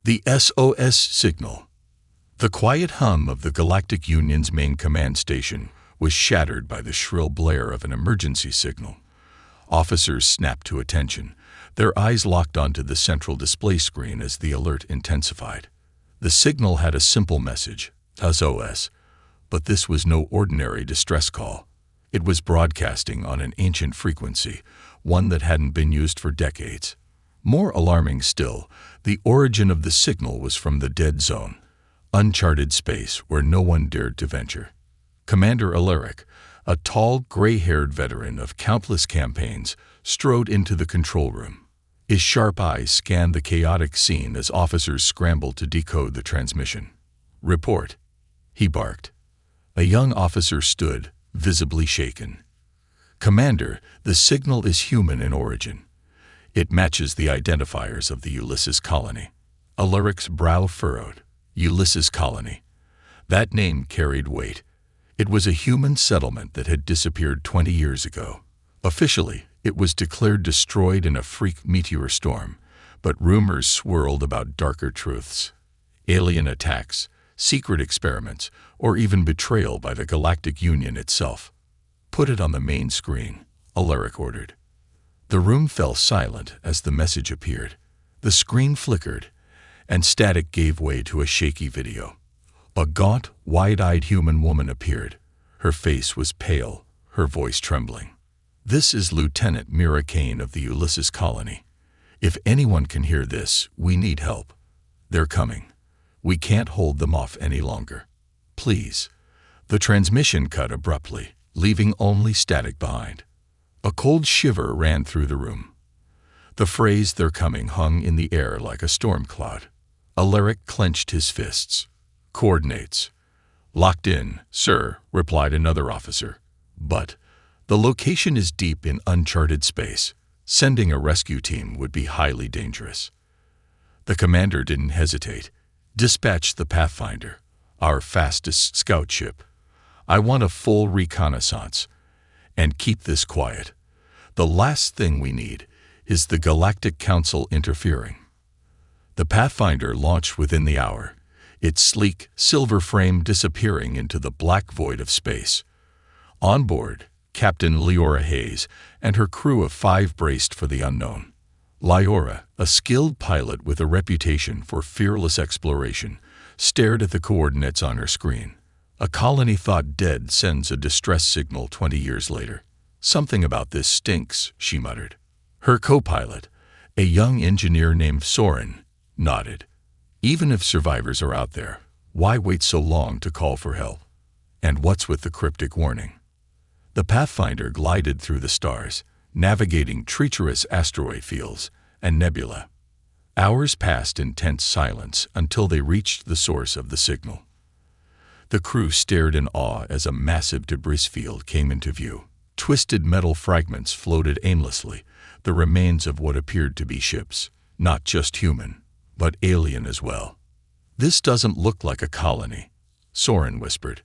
The SOS signal. The quiet hum of the Galactic Union's main command station was shattered by the shrill blare of an emergency signal. Officers snapped to attention, their eyes locked onto the central display screen as the alert intensified. The signal had a simple message, SOS, but this was no ordinary distress call. It was broadcasting on an ancient frequency, one that hadn't been used for decades. More alarming still, the origin of the signal was from the dead zone, uncharted space where no one dared to venture. Commander Alaric, a tall, gray-haired veteran of countless campaigns, strode into the control room. His sharp eyes scanned the chaotic scene as officers scrambled to decode the transmission. "Report," he barked. A young officer stood, visibly shaken. "Commander, the signal is human in origin. It matches the identifiers of the Ulysses colony." Alaric's brow furrowed. Ulysses colony. That name carried weight. It was a human settlement that had disappeared 20 years ago. Officially, it was declared destroyed in a freak meteor storm, but rumors swirled about darker truths. Alien attacks, secret experiments, or even betrayal by the Galactic Union itself. "Put it on the main screen," Alaric ordered. The room fell silent as the message appeared. The screen flickered, and static gave way to a shaky video. A gaunt, wide-eyed human woman appeared. Her face was pale, her voice trembling. "This is Lieutenant Mira Kane of the Ulysses colony. If anyone can hear this, we need help. They're coming. We can't hold them off any longer. Please." The transmission cut abruptly, leaving only static behind. A cold shiver ran through the room. The phrase "they're coming" hung in the air like a storm cloud. Alaric clenched his fists. "Coordinates." "Locked in, sir," replied another officer. "But the location is deep in uncharted space. Sending a rescue team would be highly dangerous." The commander didn't hesitate. "Dispatch the Pathfinder, our fastest scout ship. I want a full reconnaissance. And keep this quiet. The last thing we need is the Galactic Council interfering." The Pathfinder launched within the hour, its sleek, silver frame disappearing into the black void of space. On board, Captain Leora Hayes and her crew of 5 braced for the unknown. Leora, a skilled pilot with a reputation for fearless exploration, stared at the coordinates on her screen. A colony thought dead sends a distress signal 20 years later. "Something about this stinks," she muttered. Her co-pilot, a young engineer named Soren, nodded. "Even if survivors are out there, why wait so long to call for help? And what's with the cryptic warning?" The Pathfinder glided through the stars, navigating treacherous asteroid fields and nebula. Hours passed in tense silence until they reached the source of the signal. The crew stared in awe as a massive debris field came into view. Twisted metal fragments floated aimlessly, the remains of what appeared to be ships, not just human, but alien as well. "This doesn't look like a colony," Soren whispered.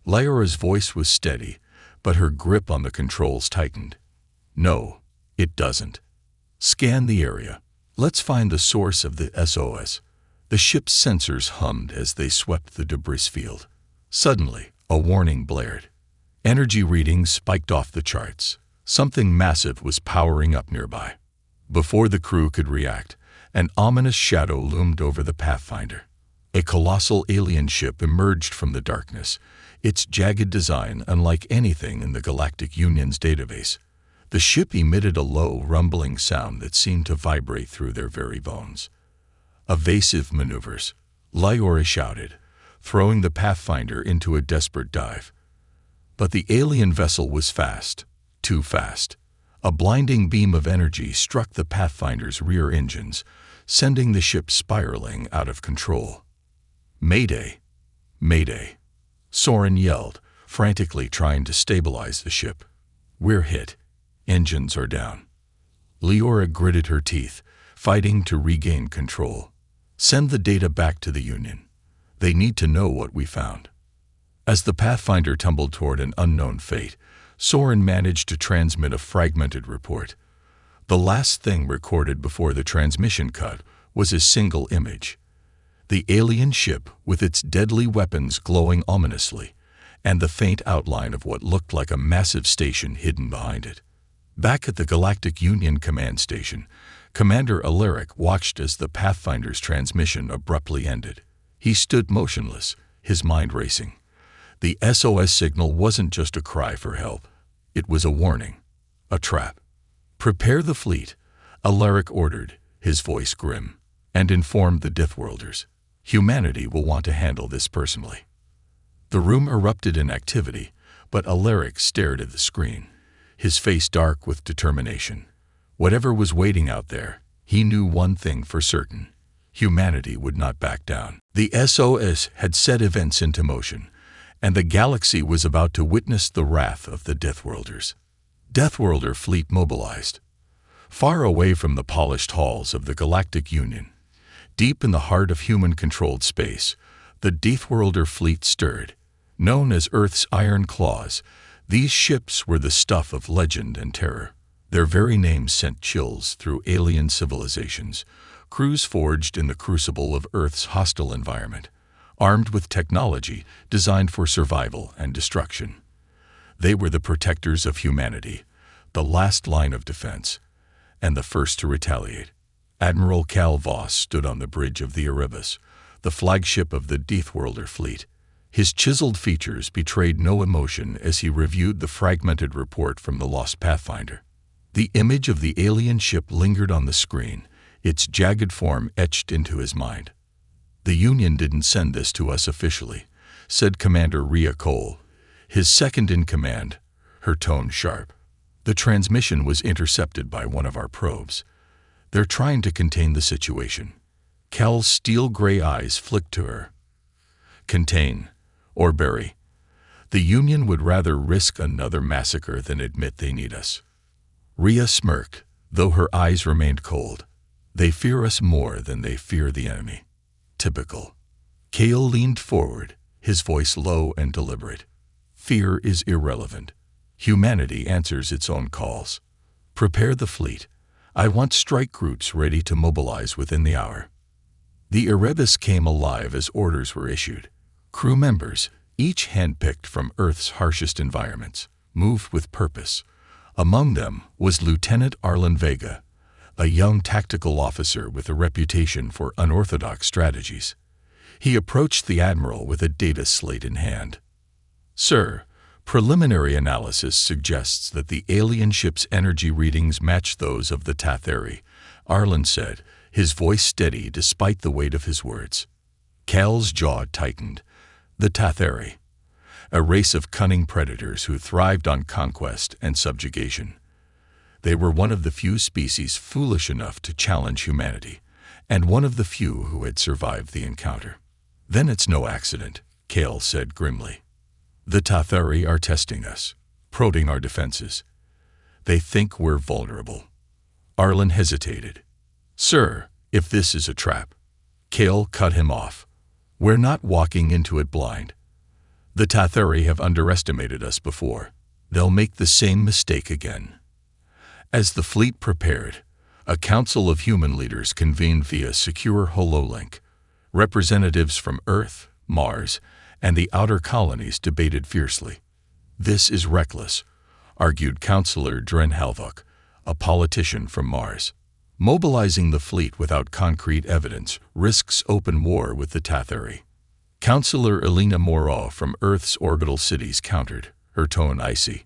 Leora's voice was steady, but her grip on the controls tightened. "No, it doesn't. Scan the area. Let's find the source of the SOS." The ship's sensors hummed as they swept the debris field. Suddenly, a warning blared. Energy readings spiked off the charts. Something massive was powering up nearby. Before the crew could react, an ominous shadow loomed over the Pathfinder. A colossal alien ship emerged from the darkness, its jagged design unlike anything in the Galactic Union's database. The ship emitted a low, rumbling sound that seemed to vibrate through their very bones. "Evasive maneuvers," Leora shouted, throwing the Pathfinder into a desperate dive. But the alien vessel was fast, too fast. A blinding beam of energy struck the Pathfinder's rear engines, sending the ship spiraling out of control. "Mayday! Mayday!" Soren yelled, frantically trying to stabilize the ship. "We're hit. Engines are down." Leora gritted her teeth, fighting to regain control. "Send the data back to the Union. They need to know what we found." As the Pathfinder tumbled toward an unknown fate, Soren managed to transmit a fragmented report. The last thing recorded before the transmission cut was a single image. The alien ship, with its deadly weapons glowing ominously, and the faint outline of what looked like a massive station hidden behind it. Back at the Galactic Union Command Station, Commander Alaric watched as the Pathfinder's transmission abruptly ended. He stood motionless, his mind racing. The SOS signal wasn't just a cry for help. It was a warning, a trap. "Prepare the fleet," Alaric ordered, his voice grim, and informed the Deathworlders. "Humanity will want to handle this personally." The room erupted in activity, but Alaric stared at the screen, his face dark with determination. Whatever was waiting out there, he knew one thing for certain: humanity would not back down. The SOS had set events into motion, and the galaxy was about to witness the wrath of the Deathworlders. Deathworlder fleet mobilized. Far away from the polished halls of the Galactic Union, deep in the heart of human-controlled space, the Deathworlder fleet stirred. Known as Earth's Iron Claws, these ships were the stuff of legend and terror. Their very names sent chills through alien civilizations, crews forged in the crucible of Earth's hostile environment, armed with technology designed for survival and destruction. They were the protectors of humanity, the last line of defense, and the first to retaliate. Admiral Cal Voss stood on the bridge of the Erebus, the flagship of the Deathworlder fleet. His chiseled features betrayed no emotion as he reviewed the fragmented report from the lost Pathfinder. The image of the alien ship lingered on the screen, its jagged form etched into his mind. "The Union didn't send this to us officially," said Commander Rhea Cole, his second-in-command, her tone sharp. "The transmission was intercepted by one of our probes. They're trying to contain the situation." Cal's steel-gray eyes flicked to her. "Contain, or bury. The Union would rather risk another massacre than admit they need us." Rhea smirked, though her eyes remained cold. "They fear us more than they fear the enemy." Typical. Cal leaned forward, his voice low and deliberate. "Fear is irrelevant. Humanity answers its own calls. Prepare the fleet. I want strike groups ready to mobilize within the hour." The Erebus came alive as orders were issued. Crew members, each handpicked from Earth's harshest environments, moved with purpose. Among them was Lieutenant Arlen Vega, a young tactical officer with a reputation for unorthodox strategies. He approached the Admiral with a data slate in hand. "Sir, preliminary analysis suggests that the alien ship's energy readings match those of the Tatheri," Arlen said, his voice steady despite the weight of his words. Cal's jaw tightened. The Tatheri, a race of cunning predators who thrived on conquest and subjugation. They were one of the few species foolish enough to challenge humanity, and one of the few who had survived the encounter. "Then it's no accident," Cal said grimly. "The Tatheri are testing us, prodding our defenses. They think we're vulnerable." Arlen hesitated. "Sir, if this is a trap..." Cal cut him off. "We're not walking into it blind. The Tatheri have underestimated us before. They'll make the same mistake again." As the fleet prepared, a council of human leaders convened via secure hololink. Representatives from Earth, Mars, and the outer colonies debated fiercely. "This is reckless," argued Councillor Dren Halvok, a politician from Mars. "Mobilizing the fleet without concrete evidence risks open war with the Tatheri." Councillor Elena Moreau from Earth's orbital cities countered, her tone icy.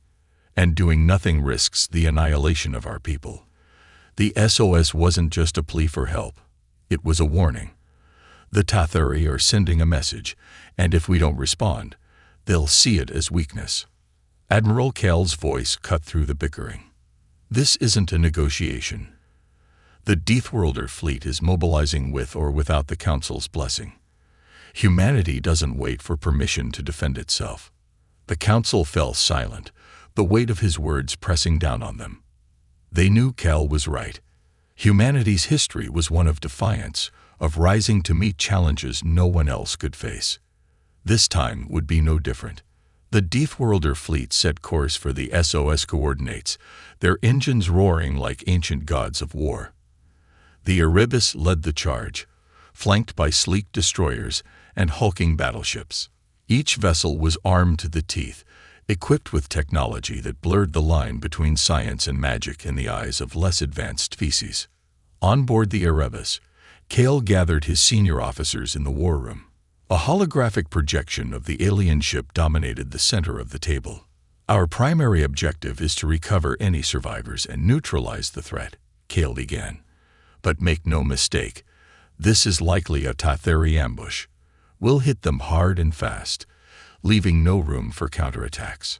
"And doing nothing risks the annihilation of our people." The SOS wasn't just a plea for help. It was a warning. The Tatheri are sending a message, and if we don't respond, they'll see it as weakness. Admiral Cal's voice cut through the bickering. "This isn't a negotiation. The Deathworlder fleet is mobilizing with or without the Council's blessing. Humanity doesn't wait for permission to defend itself." The Council fell silent, the weight of his words pressing down on them. They knew Cal was right. Humanity's history was one of defiance, of rising to meet challenges no one else could face. This time would be no different. The Deathworlder fleet set course for the SOS coordinates, their engines roaring like ancient gods of war. The Erebus led the charge, flanked by sleek destroyers and hulking battleships. Each vessel was armed to the teeth, equipped with technology that blurred the line between science and magic in the eyes of less advanced species. On board the Erebus, Kale gathered his senior officers in the war room. A holographic projection of the alien ship dominated the center of the table. "Our primary objective is to recover any survivors and neutralize the threat," Kale began. "But make no mistake, this is likely a Tatheri ambush. We'll hit them hard and fast, leaving no room for counterattacks."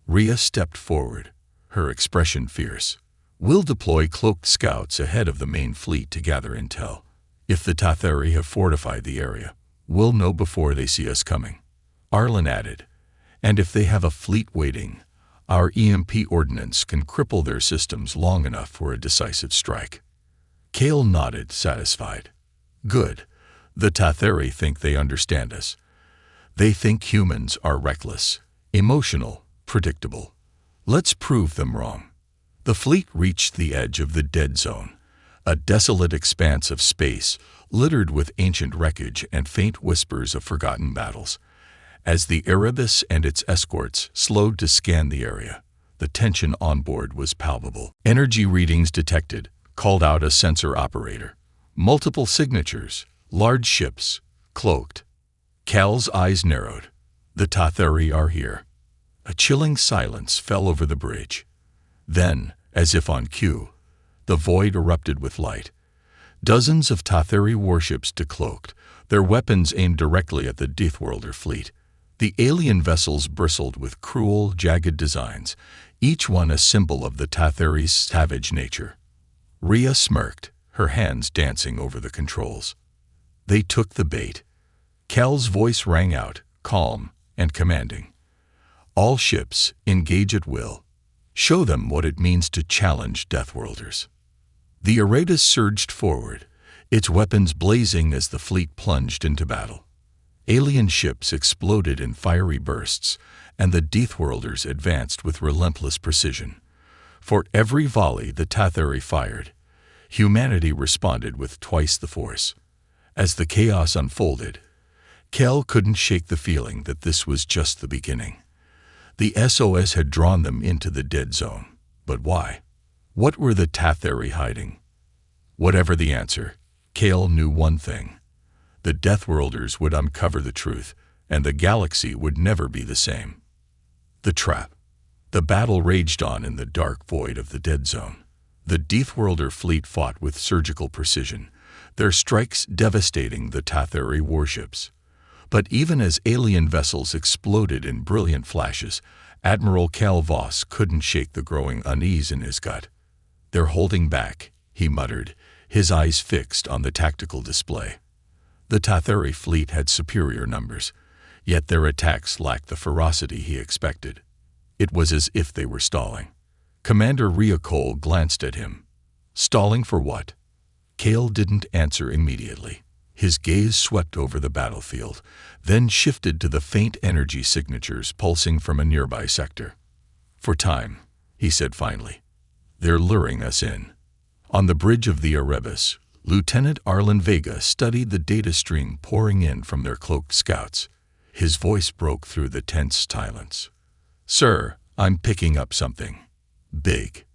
Rhea stepped forward, her expression fierce. "We'll deploy cloaked scouts ahead of the main fleet to gather intel. If the Tatheri have fortified the area, we'll know before they see us coming." Arlen added, "And if they have a fleet waiting, our EMP ordnance can cripple their systems long enough for a decisive strike." Kale nodded, satisfied. "Good. The Tatheri think they understand us. They think humans are reckless, emotional, predictable. Let's prove them wrong." The fleet reached the edge of the dead zone, a desolate expanse of space littered with ancient wreckage and faint whispers of forgotten battles. As the Erebus and its escorts slowed to scan the area, the tension on board was palpable. "Energy readings detected," called out a sensor operator. "Multiple signatures, large ships, cloaked." Cal's eyes narrowed. "The Tatheri are here." A chilling silence fell over the bridge. Then, as if on cue, the void erupted with light. Dozens of Tatheri warships decloaked, their weapons aimed directly at the Deathworlder fleet. The alien vessels bristled with cruel, jagged designs, each one a symbol of the Tatheri's savage nature. Rhea smirked, her hands dancing over the controls. They took the bait. Cal's voice rang out, calm and commanding. "All ships, engage at will. Show them what it means to challenge Deathworlders." The Erebus surged forward, its weapons blazing as the fleet plunged into battle. Alien ships exploded in fiery bursts, and the Deathworlders advanced with relentless precision. For every volley the Tatheri fired, humanity responded with twice the force. As the chaos unfolded, Kel couldn't shake the feeling that this was just the beginning. The SOS had drawn them into the dead zone. But why? What were the Tatheri hiding? Whatever the answer, Kale knew one thing. The Deathworlders would uncover the truth, and the galaxy would never be the same. The trap. The battle raged on in the dark void of the dead zone. The Deathworlder fleet fought with surgical precision, their strikes devastating the Tatheri warships. But even as alien vessels exploded in brilliant flashes, Admiral Cal Voss couldn't shake the growing unease in his gut. "They're holding back," he muttered, his eyes fixed on the tactical display. The Tatheri fleet had superior numbers, yet their attacks lacked the ferocity he expected. It was as if they were stalling. Commander Rhea Cole glanced at him. Stalling for what? Kale didn't answer immediately. His gaze swept over the battlefield, then shifted to the faint energy signatures pulsing from a nearby sector. "For time," he said finally. "They're luring us in." On the bridge of the Erebus, Lieutenant Arlen Vega studied the data stream pouring in from their cloaked scouts. His voice broke through the tense silence. "Sir, I'm picking up something. Big.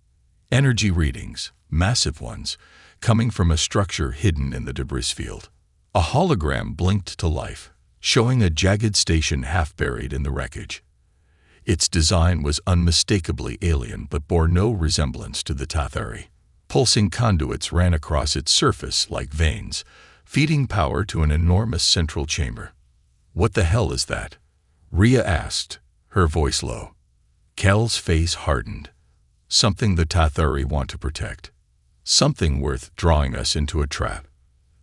Energy readings, massive ones, coming from a structure hidden in the debris field." A hologram blinked to life, showing a jagged station half buried in the wreckage. Its design was unmistakably alien but bore no resemblance to the Tatheri. Pulsing conduits ran across its surface like veins, feeding power to an enormous central chamber. "What the hell is that?" Rhea asked, her voice low. Kel's face hardened. "Something the Tatheri want to protect. Something worth drawing us into a trap."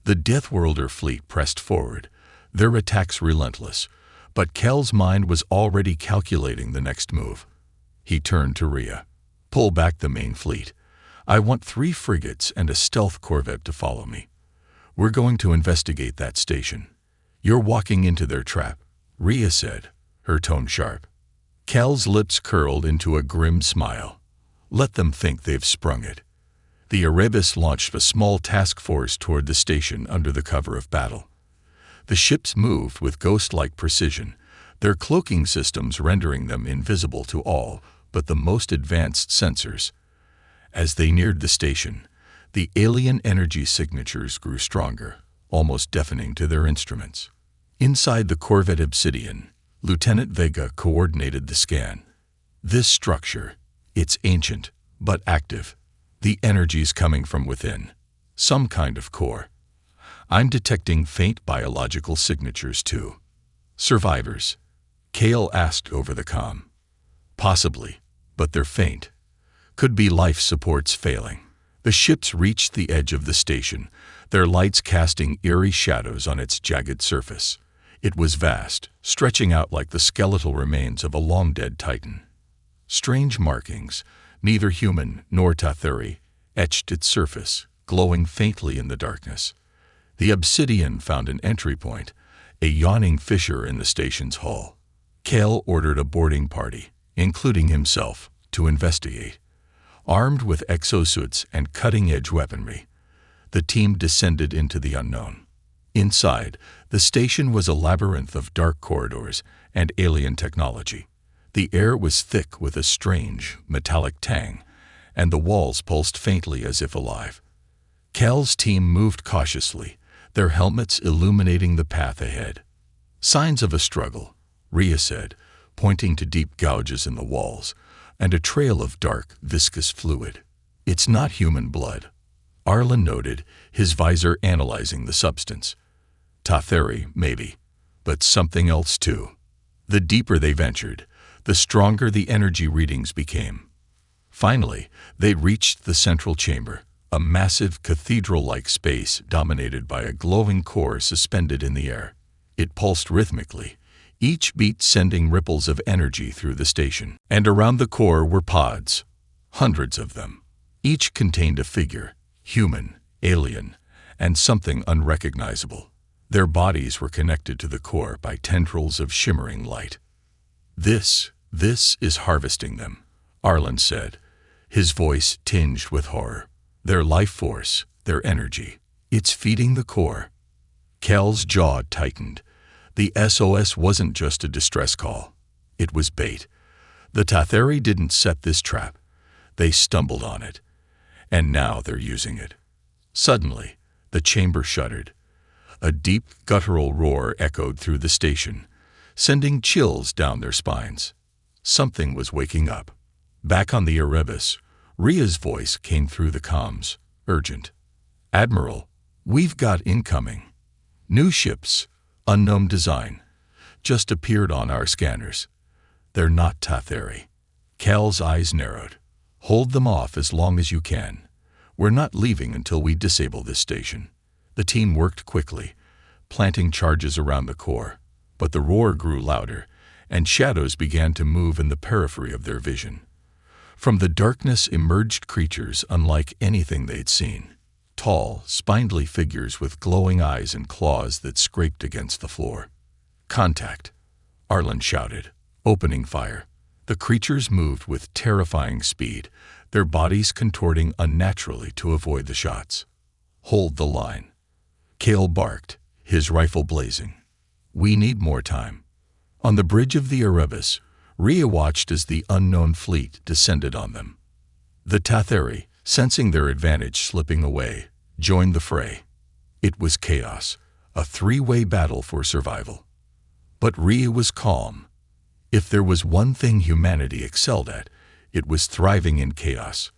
The Deathworlder fleet pressed forward, their attacks relentless, but Kel's mind was already calculating the next move. He turned to Rhea. "Pull back the main fleet. I want 3 frigates and a stealth corvette to follow me. We're going to investigate that station." "You're walking into their trap," Rhea said, her tone sharp. Kel's lips curled into a grim smile. "Let them think they've sprung it. The Erebus launched a small task force toward the station under the cover of battle. The ships moved with ghost-like precision, their cloaking systems rendering them invisible to all but the most advanced sensors. As they neared the station, the alien energy signatures grew stronger, almost deafening to their instruments. Inside the Corvette Obsidian, Lieutenant Vega coordinated the scan. This structure, it's ancient, but active. The energy's coming from within. Some kind of core. I'm detecting faint biological signatures too. Survivors? Kale asked over the comm. Possibly, but they're faint. Could be life supports failing. The ships reached the edge of the station, their lights casting eerie shadows on its jagged surface. It was vast, stretching out like the skeletal remains of a long-dead titan. Strange markings, neither human nor Tatheri, etched its surface, glowing faintly in the darkness. The Obsidian found an entry point, a yawning fissure in the station's hull. Kale ordered a boarding party, including himself, to investigate. Armed with exosuits and cutting-edge weaponry, the team descended into the unknown. Inside, the station was a labyrinth of dark corridors and alien technology. The air was thick with a strange, metallic tang, and the walls pulsed faintly as if alive. Cal's team moved cautiously, their helmets illuminating the path ahead. Signs of a struggle, Rhea said, pointing to deep gouges in the walls, and a trail of dark, viscous fluid. It's not human blood, Arlen noted, his visor analyzing the substance. Tatheri, maybe, but something else too. The deeper they ventured, the stronger the energy readings became. Finally, they reached the central chamber, a massive cathedral-like space dominated by a glowing core suspended in the air. It pulsed rhythmically, each beat sending ripples of energy through the station. And around the core were pods, hundreds of them. Each contained a figure, human, alien, and something unrecognizable. Their bodies were connected to the core by tendrils of shimmering light. This is harvesting them, Arlen said, his voice tinged with horror. Their life force, their energy, it's feeding the core. Cal's jaw tightened. The SOS wasn't just a distress call. It was bait. The Tatheri didn't set this trap. They stumbled on it. And now they're using it. Suddenly, the chamber shuddered. A deep, guttural roar echoed through the station, sending chills down their spines. Something was waking up. Back on the Erebus, Rhea's voice came through the comms, urgent. Admiral, we've got incoming. New ships, unknown design, just appeared on our scanners. They're not Tatheri. Cal's eyes narrowed. Hold them off as long as you can. We're not leaving until we disable this station. The team worked quickly, planting charges around the core, but the roar grew louder, and shadows began to move in the periphery of their vision. From the darkness emerged creatures unlike anything they'd seen. Tall, spindly figures with glowing eyes and claws that scraped against the floor. Contact, Arlen shouted, opening fire. The creatures moved with terrifying speed, their bodies contorting unnaturally to avoid the shots. Hold the line. Kale barked, his rifle blazing. We need more time. On the bridge of the Erebus, Rhea watched as the unknown fleet descended on them. The Tatheri, sensing their advantage slipping away, joined the fray. It was chaos, a three-way battle for survival. But Rhea was calm. If there was one thing humanity excelled at, it was thriving in chaos.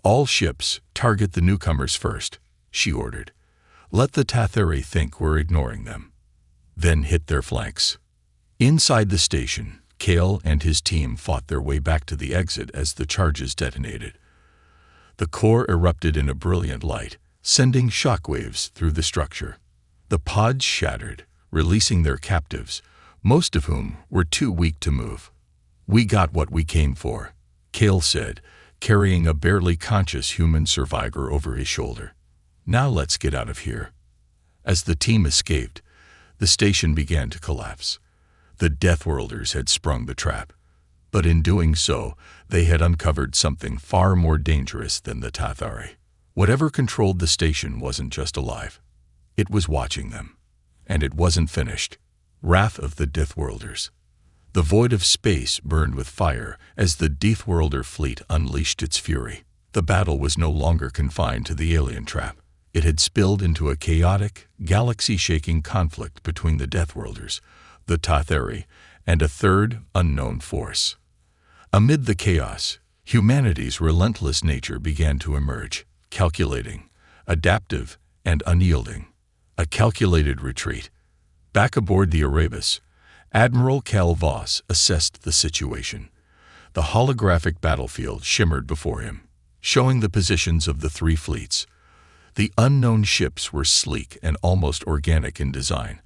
All ships target the newcomers first, she ordered. Let the Tatheri think we're ignoring them. Then hit their flanks. Inside the station, Kale and his team fought their way back to the exit as the charges detonated. The core erupted in a brilliant light, sending shockwaves through the structure. The pods shattered, releasing their captives, most of whom were too weak to move. We got what we came for, Kale said, carrying a barely conscious human survivor over his shoulder. Now let's get out of here. As the team escaped, the station began to collapse. The Deathworlders had sprung the trap, but in doing so, they had uncovered something far more dangerous than the Tatheri. Whatever controlled the station wasn't just alive. It was watching them. And it wasn't finished. Wrath of the Deathworlders. The void of space burned with fire as the Deathworlder fleet unleashed its fury. The battle was no longer confined to the alien trap. It had spilled into a chaotic, galaxy-shaking conflict between the Deathworlders, the Tatheri, and a third, unknown force. Amid the chaos, humanity's relentless nature began to emerge, calculating, adaptive, and unyielding. A calculated retreat. Back aboard the Erebus, Admiral Cal Voss assessed the situation. The holographic battlefield shimmered before him, showing the positions of the three fleets. The unknown ships were sleek and almost organic in design,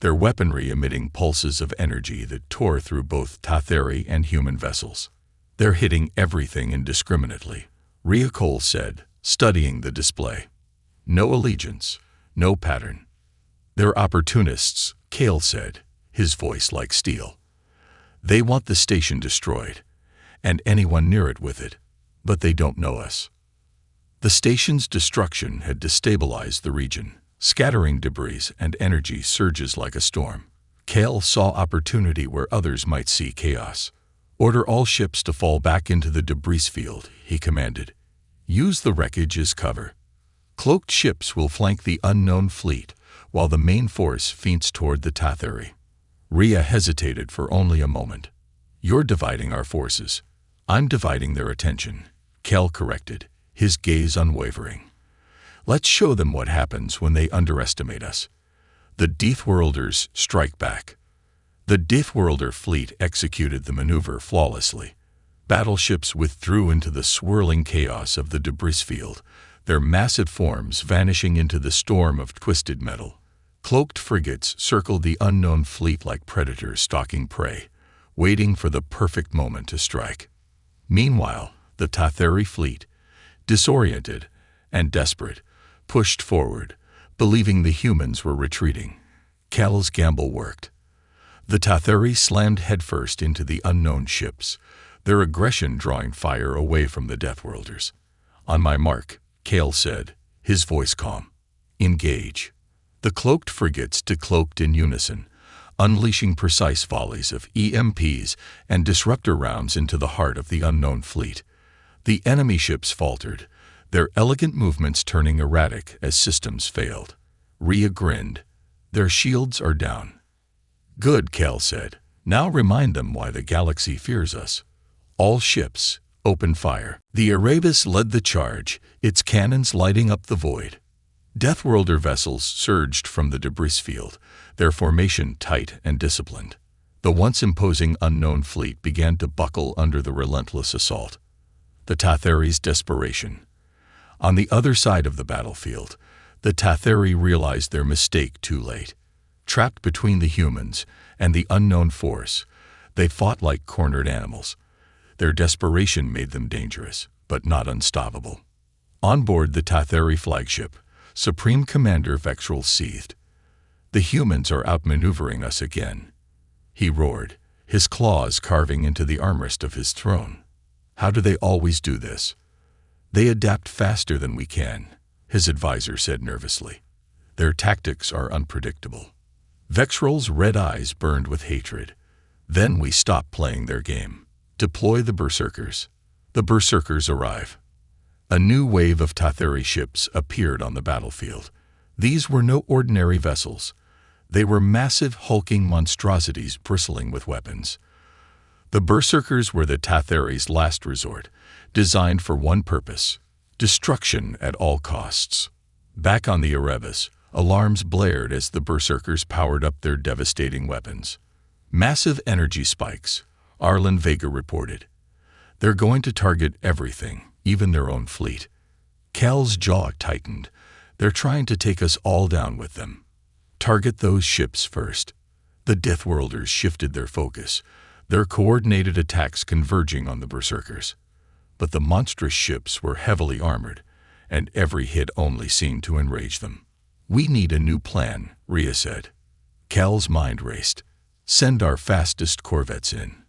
their weaponry emitting pulses of energy that tore through both Tatheri and human vessels. "They're hitting everything indiscriminately," Rhea Cole said, studying the display. "No allegiance, no pattern." "They're opportunists," Cale said, his voice like steel. "They want the station destroyed, and anyone near it with it, but they don't know us." The station's destruction had destabilized the region, scattering debris and energy surges like a storm. Cale saw opportunity where others might see chaos. "Order all ships to fall back into the debris field," he commanded. "Use the wreckage as cover. Cloaked ships will flank the unknown fleet, while the main force feints toward the Tatheri." Rhea hesitated for only a moment. "You're dividing our forces. I'm dividing their attention," Cale corrected, his gaze unwavering. "Let's show them what happens when they underestimate us." The Deathworlders strike back. The Deathworlder fleet executed the maneuver flawlessly. Battleships withdrew into the swirling chaos of the debris field, their massive forms vanishing into the storm of twisted metal. Cloaked frigates circled the unknown fleet like predators stalking prey, waiting for the perfect moment to strike. Meanwhile, the Tatheri fleet, disoriented and desperate, pushed forward, believing the humans were retreating. Cale's gamble worked. The Tatheri slammed headfirst into the unknown ships, their aggression drawing fire away from the Deathworlders. "On my mark," Cale said, his voice calm. "Engage." The cloaked frigates decloaked in unison, unleashing precise volleys of EMPs and disruptor rounds into the heart of the unknown fleet. The enemy ships faltered, their elegant movements turning erratic as systems failed. Rhea grinned. "Their shields are down." "Good," Cale said. "Now remind them why the galaxy fears us." All ships opened fire. The Erebus led the charge, its cannons lighting up the void. Deathworlder vessels surged from the debris field, their formation tight and disciplined. The once imposing unknown fleet began to buckle under the relentless assault. The Tatheri's desperation. On the other side of the battlefield, the Tatheri realized their mistake too late. Trapped between the humans and the unknown force, they fought like cornered animals. Their desperation made them dangerous, but not unstoppable. On board the Tatheri flagship, Supreme Commander Vexrel seethed. "The humans are outmaneuvering us again," he roared, his claws carving into the armrest of his throne. "How do they always do this?" "They adapt faster than we can," his advisor said nervously. "Their tactics are unpredictable." Vexrel's red eyes burned with hatred. "Then we stop playing their game. Deploy the Berserkers." The Berserkers arrive. A new wave of Tatheri ships appeared on the battlefield. These were no ordinary vessels. They were massive, hulking monstrosities bristling with weapons. The Berserkers were the Tatheri's last resort, designed for one purpose: destruction at all costs. Back on the Erebus, alarms blared as the Berserkers powered up their devastating weapons. "Massive energy spikes," Arlen Vega reported. "They're going to target everything, even their own fleet." Cal's jaw tightened. "They're trying to take us all down with them." "Target those ships first." The Deathworlders shifted their focus, their coordinated attacks converging on the Berserkers. But the monstrous ships were heavily armored, and every hit only seemed to enrage them. "We need a new plan," Rhea said. Cal's mind raced. "Send our fastest corvettes in.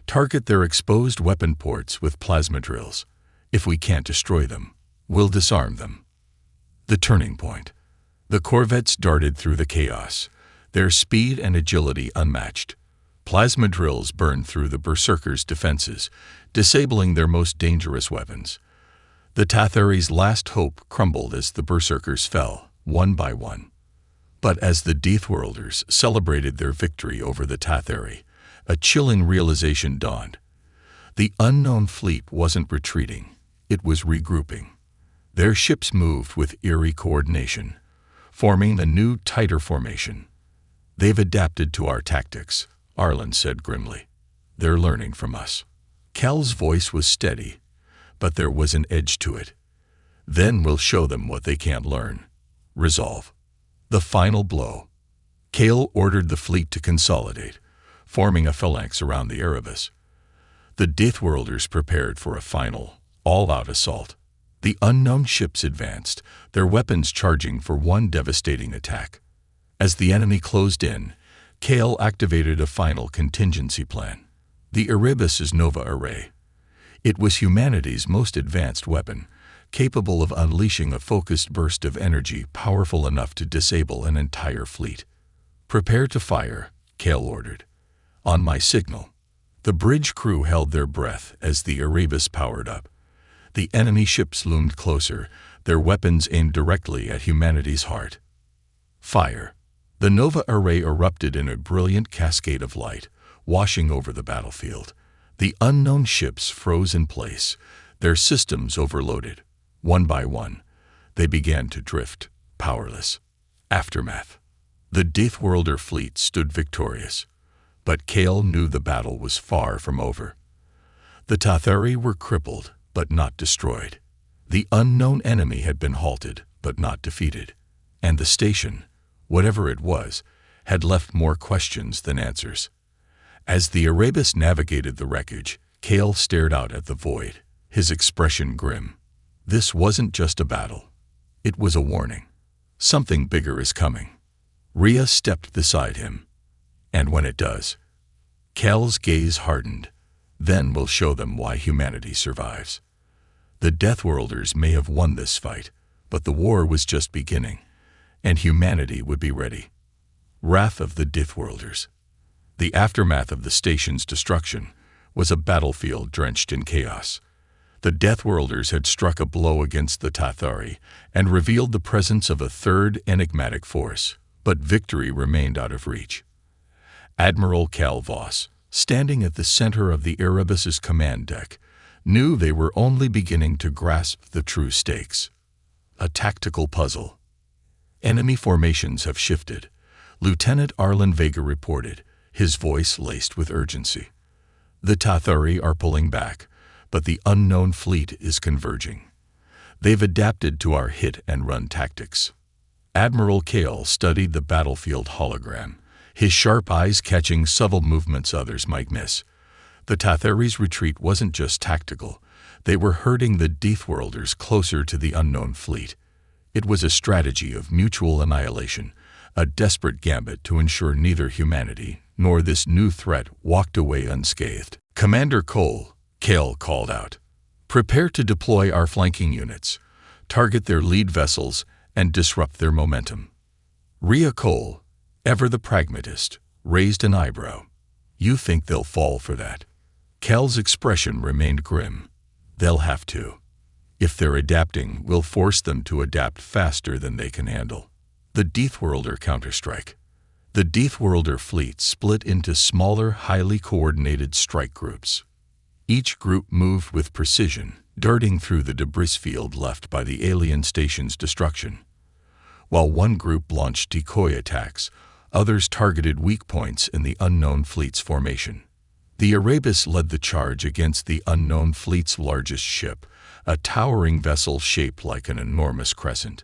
Target their exposed weapon ports with plasma drills. If we can't destroy them, We'll disarm them. The turning point. The corvettes darted through the chaos, their speed and agility unmatched. Plasma drills burned through the berserkers' defenses, disabling their most dangerous weapons. The Tathari's last hope crumbled as the berserkers fell, one by one. But as the Deathworlders celebrated their victory over the Tathari, a chilling realization dawned. The unknown fleet wasn't retreating, it was regrouping. Their ships moved with eerie coordination, forming a new, tighter formation. They've adapted to our tactics, Arlen said grimly. They're learning from us. Cal's voice was steady, but there was an edge to it. Then we'll show them what they can't learn. Resolve. The final blow. Cal ordered the fleet to consolidate, forming a phalanx around the Erebus. The Deathworlders prepared for a final, all-out assault. The unknown ships advanced, their weapons charging for one devastating attack. As the enemy closed in, Cal activated a final contingency plan. The Erebus's Nova Array. It was humanity's most advanced weapon, capable of unleashing a focused burst of energy powerful enough to disable an entire fleet. Prepare to fire, Cal ordered. On my signal. The bridge crew held their breath as the Erebus powered up. The enemy ships loomed closer, their weapons aimed directly at humanity's heart. Fire. The Nova Array erupted in a brilliant cascade of light, washing over the battlefield. The unknown ships froze in place, their systems overloaded. One by one, they began to drift, powerless. Aftermath. The Deathworlder fleet stood victorious, but Cal knew the battle was far from over. The Tathari were crippled, but not destroyed. The unknown enemy had been halted, but not defeated. And the station, whatever it was, had left more questions than answers. As the Erebus navigated the wreckage, Cal stared out at the void, his expression grim. This wasn't just a battle. It was a warning. Something bigger is coming. Rhea stepped beside him. And when it does, Cal's gaze hardened. Then we'll show them why humanity survives. The Deathworlders may have won this fight, but the war was just beginning, and humanity would be ready. Wrath of the Deathworlders. The aftermath of the station's destruction was a battlefield drenched in chaos. The Deathworlders had struck a blow against the Tathari and revealed the presence of a third enigmatic force, but victory remained out of reach. Admiral Cal Voss, standing at the center of the Erebus's command deck, knew they were only beginning to grasp the true stakes. A tactical puzzle. Enemy formations have shifted, Lieutenant Arlen Vega reported, his voice laced with urgency. The Tathari are pulling back, but the unknown fleet is converging. They've adapted to our hit-and-run tactics. Admiral Cal studied the battlefield hologram, his sharp eyes catching subtle movements others might miss. The Tathari's retreat wasn't just tactical. They were herding the Deathworlders closer to the unknown fleet. It was a strategy of mutual annihilation, a desperate gambit to ensure neither humanity nor this new threat walked away unscathed. Commander Cole, Cal called out. Prepare to deploy our flanking units, target their lead vessels, and disrupt their momentum. Rhea Cole, ever the pragmatist, raised an eyebrow. You think they'll fall for that? Cal's expression remained grim. They'll have to. If they're adapting, we'll force them to adapt faster than they can handle. The Deathworlder counterstrike. The Deathworlder fleet split into smaller, highly coordinated strike groups. Each group moved with precision, darting through the debris field left by the alien station's destruction. While one group launched decoy attacks, others targeted weak points in the unknown fleet's formation. The Erebus led the charge against the unknown fleet's largest ship, a towering vessel shaped like an enormous crescent.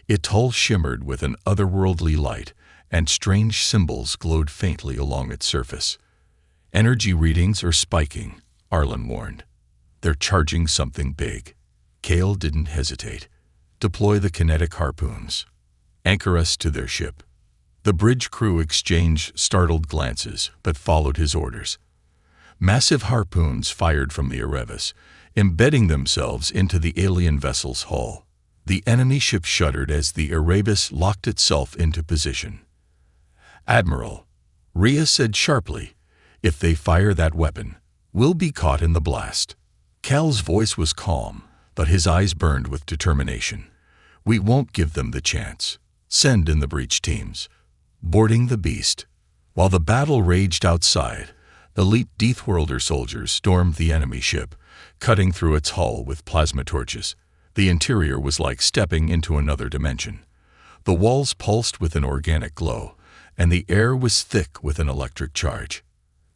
Its hull shimmered with an otherworldly light, and strange symbols glowed faintly along its surface. Energy readings are spiking, Arlen warned. They're charging something big. Cal didn't hesitate. Deploy the kinetic harpoons. Anchor us to their ship. The bridge crew exchanged startled glances, but followed his orders. Massive harpoons fired from the Erebus, embedding themselves into the alien vessel's hull. The enemy ship shuddered as the Erebus locked itself into position. "Admiral," Rhea said sharply, "if they fire that weapon, we'll be caught in the blast." Cal's voice was calm, but his eyes burned with determination. "We won't give them the chance. Send in the breach teams." Boarding the Beast. While the battle raged outside, elite Deathworlder soldiers stormed the enemy ship, cutting through its hull with plasma torches. The interior was like stepping into another dimension. The walls pulsed with an organic glow, and the air was thick with an electric charge.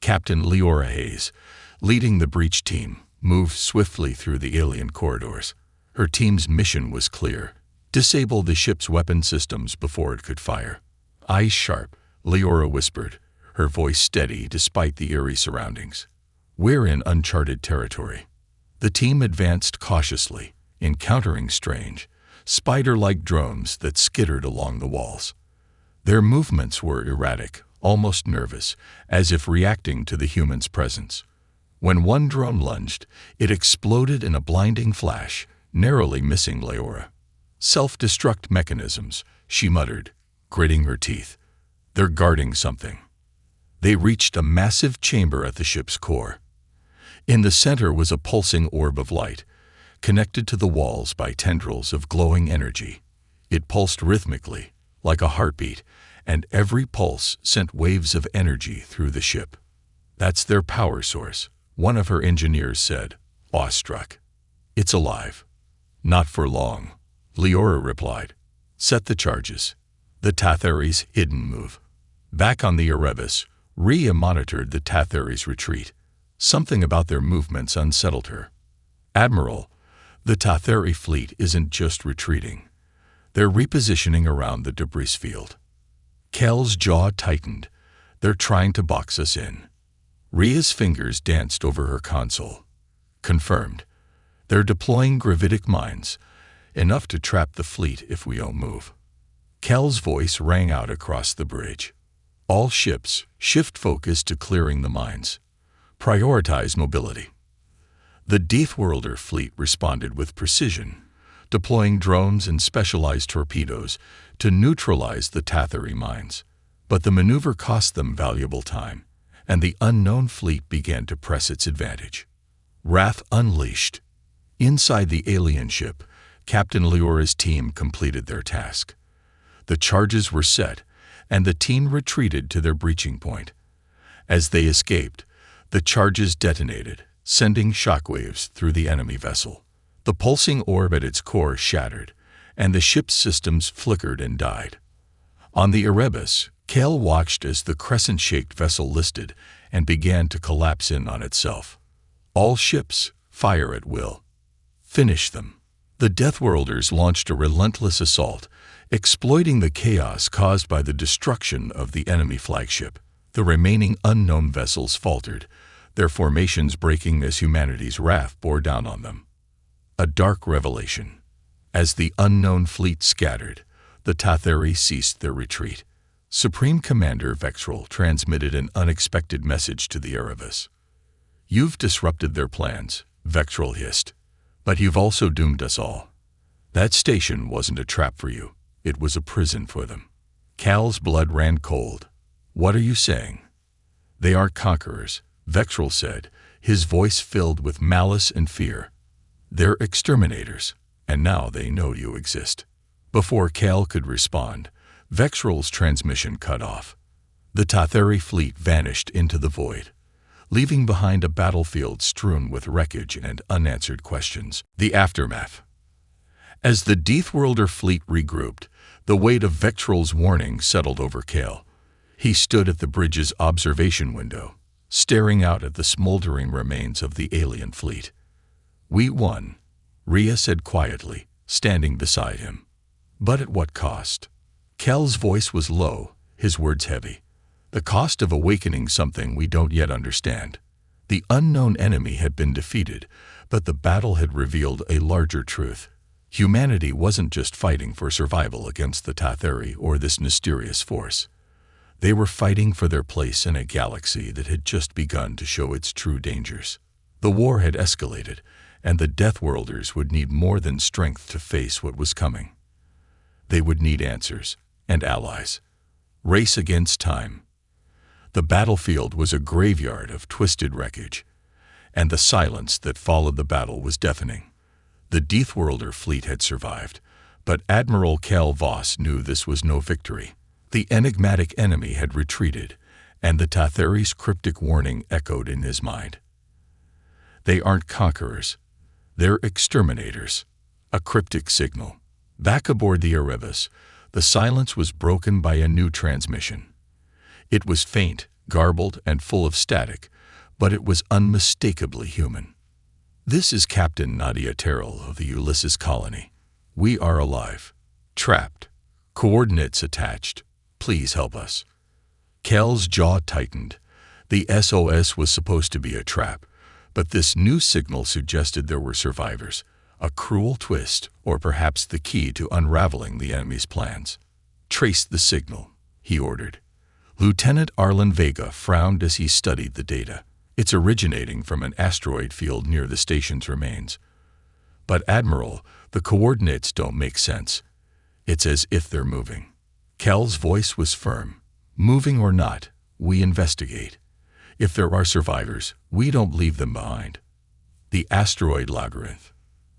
Captain Leora Hayes, leading the breach team, moved swiftly through the alien corridors. Her team's mission was clear: disable the ship's weapon systems before it could fire. "Eyes sharp," Leora whispered, her voice steady despite the eerie surroundings. "We're in uncharted territory." The team advanced cautiously, encountering strange, spider-like drones that skittered along the walls. Their movements were erratic, almost nervous, as if reacting to the human's presence. When one drone lunged, it exploded in a blinding flash, narrowly missing Leora. "Self-destruct mechanisms," she muttered, gritting her teeth. "They're guarding something." They reached a massive chamber at the ship's core. In the center was a pulsing orb of light, connected to the walls by tendrils of glowing energy. It pulsed rhythmically, like a heartbeat, and every pulse sent waves of energy through the ship. "That's their power source," one of her engineers said, awestruck. "It's alive." "Not for long," Leora replied. "Set the charges." The Tatheri's hidden move. Back on the Erebus, Rhea monitored the Tatheri's retreat. Something about their movements unsettled her. "Admiral, the Tatheri fleet isn't just retreating. They're repositioning around the debris field." Cal's jaw tightened. "They're trying to box us in." Rhea's fingers danced over her console. "Confirmed. They're deploying gravitic mines, enough to trap the fleet if we don't move." Cal's voice rang out across the bridge. "All ships, shift focus to clearing the mines. Prioritize mobility." The Deathworlder fleet responded with precision, deploying drones and specialized torpedoes to neutralize the Tatheri mines. But the maneuver cost them valuable time, and the unknown fleet began to press its advantage. Wrath unleashed. Inside the alien ship, Captain Leora's team completed their task. The charges were set, and the team retreated to their breaching point. As they escaped, the charges detonated, sending shockwaves through the enemy vessel. The pulsing orb at its core shattered, and the ship's systems flickered and died. On the Erebus, Cal watched as the crescent-shaped vessel listed and began to collapse in on itself. "All ships, fire at will. Finish them." The Deathworlders launched a relentless assault, exploiting the chaos caused by the destruction of the enemy flagship. The remaining unknown vessels faltered, their formations breaking as humanity's wrath bore down on them. A dark revelation. As the unknown fleet scattered, the Tatheri ceased their retreat. Supreme Commander Vexrel transmitted an unexpected message to the Erebus. "You've disrupted their plans," Vexrel hissed, "but you've also doomed us all. That station wasn't a trap for you. It was a prison for them." Cal's blood ran cold. "What are you saying?" "They aren't conquerors," Vexrel said, his voice filled with malice and fear. "They're exterminators, and now they know you exist." Before Cal could respond, Vexrel's transmission cut off. The Tatheri fleet vanished into the void, leaving behind a battlefield strewn with wreckage and unanswered questions. The aftermath. As the Deathworlder fleet regrouped, the weight of Vexrel's warning settled over Cal. He stood at the bridge's observation window, staring out at the smoldering remains of the alien fleet. "We won," Rhea said quietly, standing beside him. "But at what cost?" Cal's voice was low, his words heavy. "The cost of awakening something we don't yet understand." The unknown enemy had been defeated, but the battle had revealed a larger truth. Humanity wasn't just fighting for survival against the Tatheri or this mysterious force. They were fighting for their place in a galaxy that had just begun to show its true dangers. The war had escalated, and the Deathworlders would need more than strength to face what was coming. They would need answers and allies. Race against time. The battlefield was a graveyard of twisted wreckage, and the silence that followed the battle was deafening. The Deathworlder fleet had survived, but Admiral Cal Voss knew this was no victory. The enigmatic enemy had retreated, and the Tatheri's cryptic warning echoed in his mind. They aren't conquerors. They're exterminators. A cryptic signal. Back aboard the Erebus, the silence was broken by a new transmission. It was faint, garbled, and full of static, but it was unmistakably human. "This is Captain Nadia Terrell of the Ulysses Colony. We are alive. Trapped. Coordinates attached. Please help us." Cal's jaw tightened. The SOS was supposed to be a trap, but this new signal suggested there were survivors, a cruel twist, or perhaps the key to unraveling the enemy's plans. "Trace the signal," he ordered. Lieutenant Arlen Vega frowned as he studied the data. "It's originating from an asteroid field near the station's remains." "But Admiral, the coordinates don't make sense. It's as if they're moving." Cal's voice was firm. "Moving or not, we investigate. If there are survivors, we don't leave them behind." The asteroid labyrinth.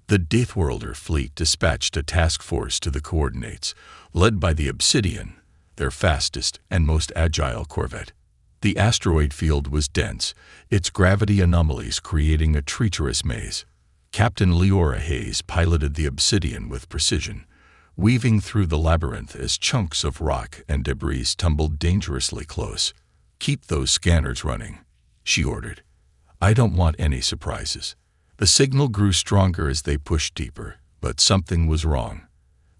The Deathworlder fleet dispatched a task force to the coordinates, led by the Obsidian, their fastest and most agile corvette. The asteroid field was dense, its gravity anomalies creating a treacherous maze. Captain Leora Hayes piloted the Obsidian with precision, weaving through the labyrinth as chunks of rock and debris tumbled dangerously close. "Keep those scanners running," she ordered. "I don't want any surprises." The signal grew stronger as they pushed deeper, but something was wrong.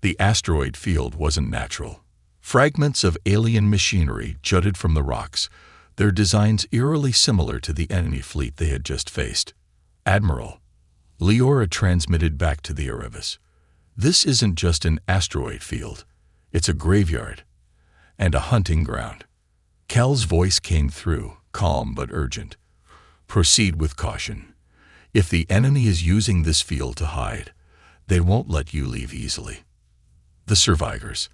The asteroid field wasn't natural. Fragments of alien machinery jutted from the rocks, their designs eerily similar to the enemy fleet they had just faced. "Admiral," Leora transmitted back to the Erebus, "this isn't just an asteroid field. It's a graveyard and a hunting ground." Cal's voice came through, calm but urgent. "Proceed with caution. If the enemy is using this field to hide, they won't let you leave easily." The survivors.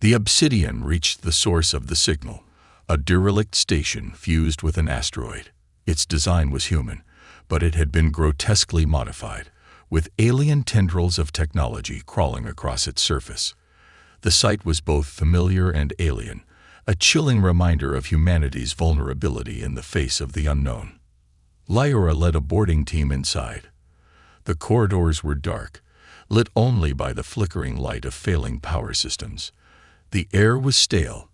The Obsidian reached the source of the signal, a derelict station fused with an asteroid. Its design was human, but it had been grotesquely modified, with alien tendrils of technology crawling across its surface. The sight was both familiar and alien, a chilling reminder of humanity's vulnerability in the face of the unknown. Lyra led a boarding team inside. The corridors were dark, lit only by the flickering light of failing power systems. The air was stale,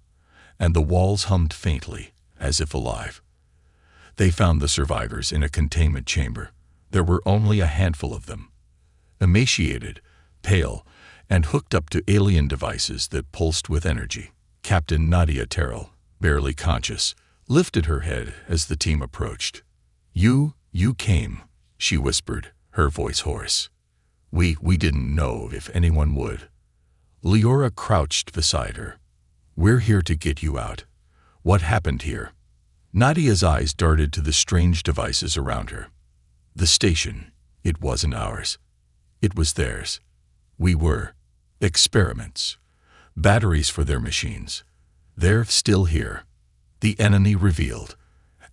and the walls hummed faintly, as if alive. They found the survivors in a containment chamber. There were only a handful of them. Emaciated, pale, and hooked up to alien devices that pulsed with energy. Captain Nadia Terrell, barely conscious, lifted her head as the team approached. You came," she whispered, her voice hoarse. We didn't know if anyone would." Leora crouched beside her. "We're here to get you out. What happened here?" Nadia's eyes darted to the strange devices around her. "The station, it wasn't ours. It was theirs. We were experiments, batteries for their machines. They're still here," the enemy revealed.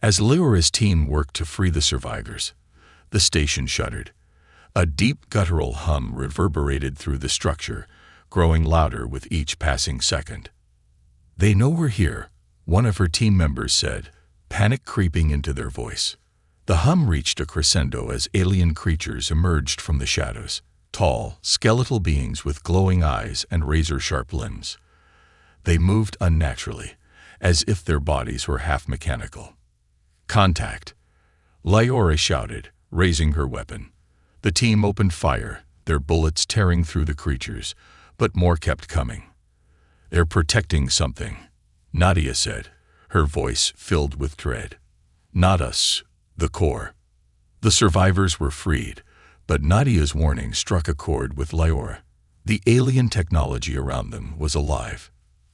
As Leora's team worked to free the survivors, the station shuddered. A deep guttural hum reverberated through the structure, growing louder with each passing second. "They know we're here," one of her team members said, panic creeping into their voice. The hum reached a crescendo as alien creatures emerged from the shadows, tall, skeletal beings with glowing eyes and razor-sharp limbs. They moved unnaturally, as if their bodies were half mechanical. "Contact!" Lyora shouted, raising her weapon. The team opened fire, their bullets tearing through the creatures, but more kept coming. "They're protecting something," Nadia said, her voice filled with dread. "Not us, the core." The survivors were freed, but Nadia's warning struck a chord with Lyora. The alien technology around them was alive,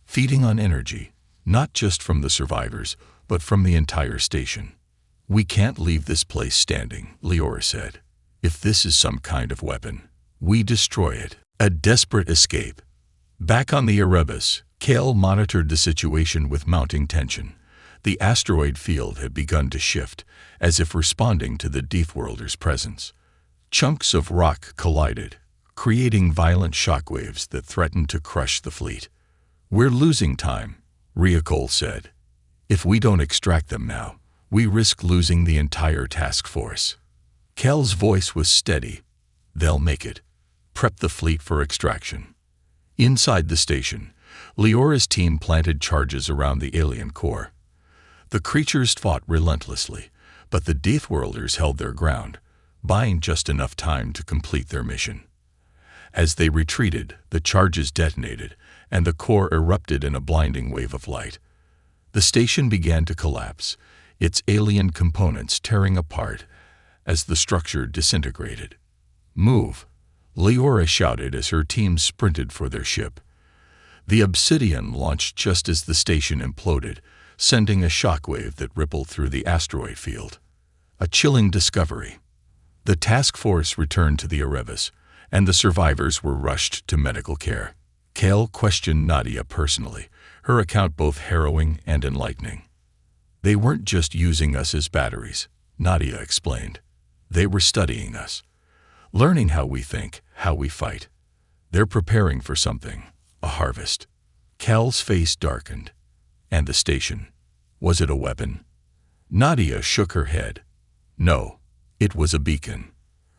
feeding on energy, not just from the survivors, but from the entire station. "We can't leave this place standing," Leora said. If this is some kind of weapon, we destroy it. A desperate escape. Back on the Erebus, Kale monitored the situation with mounting tension. The asteroid field had begun to shift, as if responding to the Deathworlders' presence. Chunks of rock collided, creating violent shockwaves that threatened to crush the fleet. "We're losing time," Cole said. "If we don't extract them now, we risk losing the entire task force." Kel's voice was steady. "They'll make it. Prep the fleet for extraction." Inside the station, Leora's team planted charges around the alien core. The creatures fought relentlessly, but the Deathworlders held their ground, buying just enough time to complete their mission. As they retreated, the charges detonated, and the core erupted in a blinding wave of light. The station began to collapse, its alien components tearing apart as the structure disintegrated. "Move," Leora shouted as her team sprinted for their ship. The Obsidian launched just as the station imploded, sending a shockwave that rippled through the asteroid field. A chilling discovery. The task force returned to the Erebus, and the survivors were rushed to medical care. Kale questioned Nadia personally, her account both harrowing and enlightening. "They weren't just using us as batteries," Nadia explained. "They were studying us, learning how we think, how we fight. They're preparing for something, a harvest." Cal's face darkened. "And the station? Was it a weapon?" Nadia shook her head. "No, it was a beacon."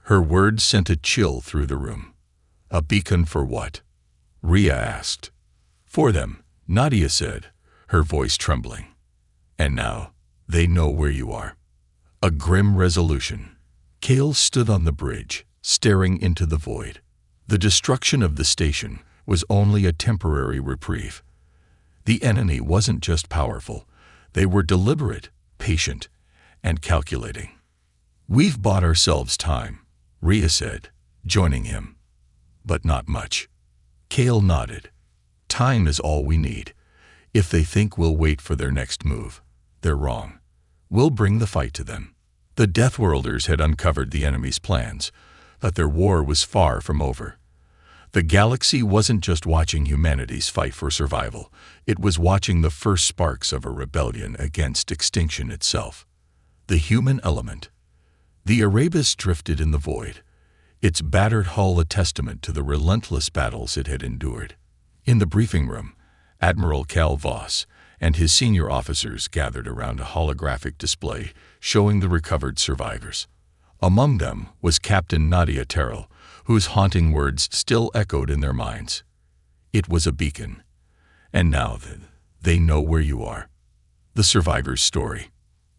Her words sent a chill through the room. "A beacon for what?" Rhea asked. "For them," Nadia said, her voice trembling. "And now, they know where you are." A grim resolution. Kale stood on the bridge, staring into the void. The destruction of the station was only a temporary reprieve. The enemy wasn't just powerful, they were deliberate, patient, and calculating. "We've bought ourselves time," Rhea said, joining him. "But not much." Kale nodded. "Time is all we need. If they think we'll wait for their next move, they're wrong. We'll bring the fight to them." The Deathworlders had uncovered the enemy's plans, but their war was far from over. The galaxy wasn't just watching humanity's fight for survival, it was watching the first sparks of a rebellion against extinction itself. The human element. The Erebus drifted in the void, its battered hull a testament to the relentless battles it had endured. In the briefing room, Admiral Cal Voss and his senior officers gathered around a holographic display showing the recovered survivors. Among them was Captain Nadia Terrell, whose haunting words still echoed in their minds. "It was a beacon. And now they know where you are." The survivor's story.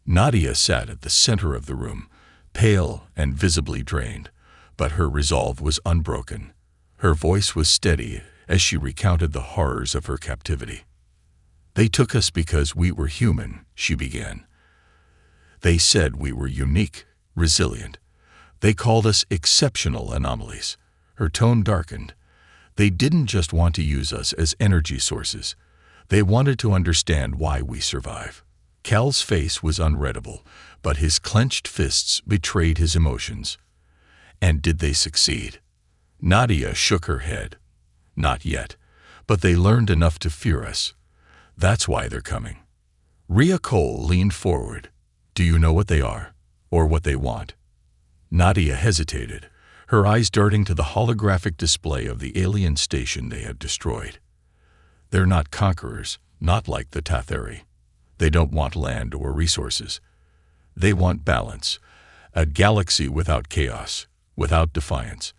Nadia sat at the center of the room, pale and visibly drained, but her resolve was unbroken. Her voice was steady as she recounted the horrors of her captivity. "They took us because we were human," she began. "They said we were unique, resilient. They called us exceptional anomalies." Her tone darkened. "They didn't just want to use us as energy sources. They wanted to understand why we survive." Cal's face was unreadable, but his clenched fists betrayed his emotions. "And did they succeed?" Nadia shook her head. "Not yet, but they learned enough to fear us. That's why they're coming." Rhea Cole leaned forward. "Do you know what they are, or what they want?" Nadia hesitated, her eyes darting to the holographic display of the alien station they had destroyed. "They're not conquerors, not like the Tatheri. They don't want land or resources. They want balance, a galaxy without chaos, without defiance.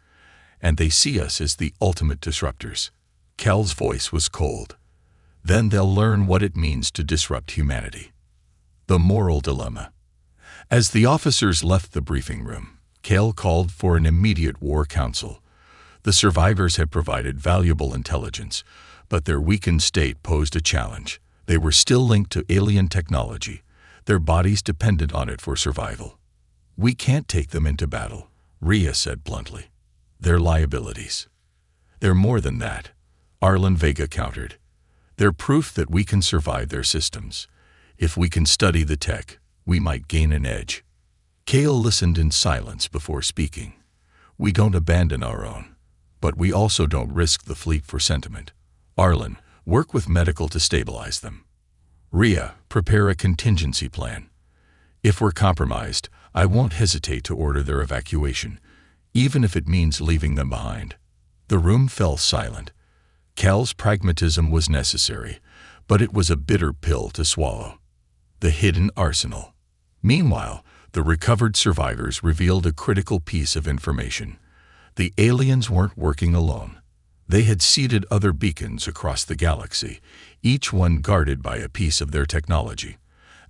And they see us as the ultimate disruptors." Cal's voice was cold. "Then they'll learn what it means to disrupt humanity." The moral dilemma. As the officers left the briefing room, Cal called for an immediate war council. The survivors had provided valuable intelligence, but their weakened state posed a challenge. They were still linked to alien technology, their bodies dependent on it for survival. "We can't take them into battle," Rhea said bluntly. "They're liabilities." "They're more than that," Arlen Vega countered. "They're proof that we can survive their systems. If we can study the tech, we might gain an edge." Kale listened in silence before speaking. We don't abandon our own, but we also don't risk the fleet for sentiment. Arlen, work with medical to stabilize them. Rhea, prepare a contingency plan. If we're compromised, I won't hesitate to order their evacuation, even if it means leaving them behind. The room fell silent. Cal's pragmatism was necessary, but it was a bitter pill to swallow. The hidden arsenal. Meanwhile, the recovered survivors revealed a critical piece of information. The aliens weren't working alone. They had seeded other beacons across the galaxy, each one guarded by a piece of their technology.